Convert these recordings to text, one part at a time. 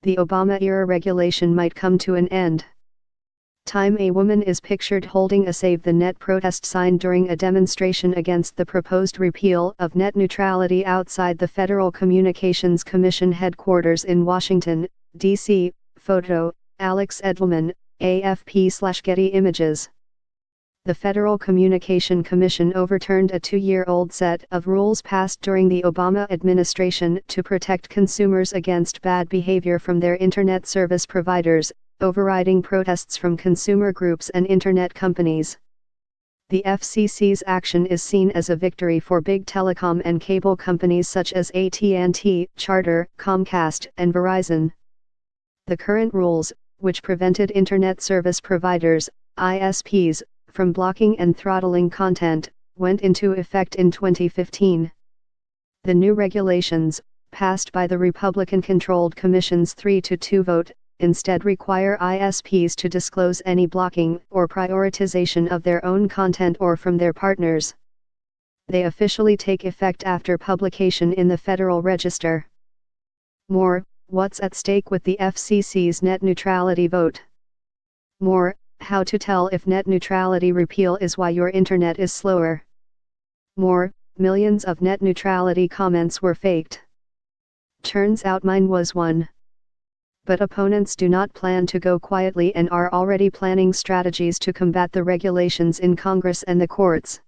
the Obama-era regulation might come to an end. Time: a woman is pictured holding a Save the Net protest sign during a demonstration against the proposed repeal of net neutrality outside the Federal Communications Commission headquarters in Washington, D.C. Photo: Alex Edelman, AFP/Getty Images. The Federal Communication Commission overturned a 2-year-old set of rules passed during the Obama administration to protect consumers against bad behavior from their Internet service providers, overriding protests from consumer groups and Internet companies. The FCC's action is seen as a victory for big telecom and cable companies such as AT&T, Charter, Comcast, and Verizon. The current rules, which prevented Internet service providers, ISPs, from blocking and throttling content, went into effect in 2015. The new regulations, passed by the Republican-controlled Commission's 3-2 vote, instead require ISPs to disclose any blocking or prioritization of their own content or from their partners. They officially take effect after publication in the Federal Register. More: what's at stake with the FCC's net neutrality vote? More: how to tell if net neutrality repeal is why your internet is slower. More: millions of net neutrality comments were faked. Turns out mine was one. But opponents do not plan to go quietly and are already planning strategies to combat the regulations in Congress and the courts.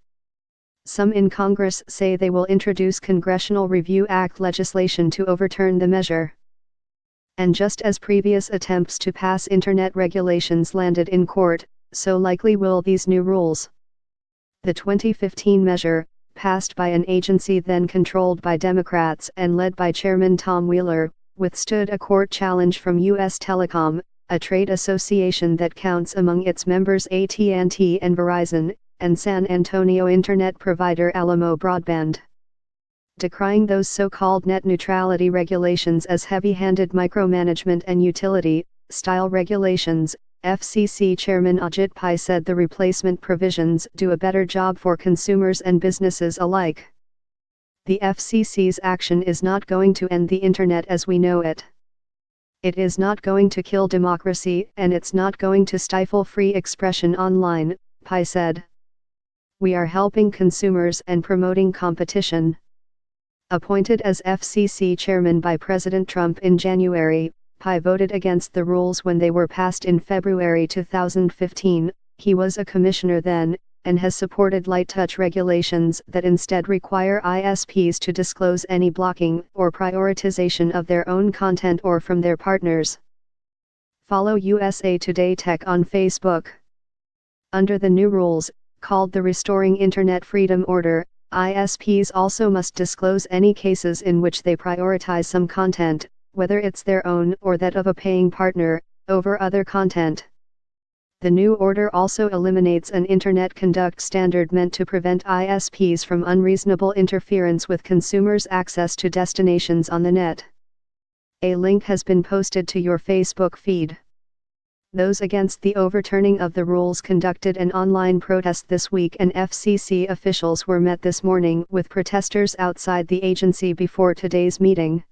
Some in Congress say they will introduce Congressional Review Act legislation to overturn the measure. And just as previous attempts to pass Internet regulations landed in court, so likely will these new rules. The 2015 measure, passed by an agency then controlled by Democrats and led by Chairman Tom Wheeler, withstood a court challenge from U.S. Telecom, a trade association that counts among its members AT&T and Verizon, and San Antonio internet provider Alamo Broadband. Decrying those so-called net neutrality regulations as heavy-handed micromanagement and utility-style regulations, FCC Chairman Ajit Pai said the replacement provisions do a better job for consumers and businesses alike. The FCC's action is not going to end the Internet as we know it. It is not going to kill democracy, and it's not going to stifle free expression online, Pai said. We are helping consumers and promoting competition. Appointed as FCC chairman by President Trump in January, Pai voted against the rules when they were passed in February 2015. He was a commissioner then, and has supported light-touch regulations that instead require ISPs to disclose any blocking or prioritization of their own content or from their partners. Follow USA Today Tech on Facebook. Under the new rules, called the Restoring Internet Freedom Order, ISPs also must disclose any cases in which they prioritize some content, whether it's their own or that of a paying partner, over other content. The new order also eliminates an Internet Conduct Standard meant to prevent ISPs from unreasonable interference with consumers' access to destinations on the net. A link has been posted to your Facebook feed. Those against the overturning of the rules conducted an online protest this week, and FCC officials were met this morning with protesters outside the agency before today's meeting.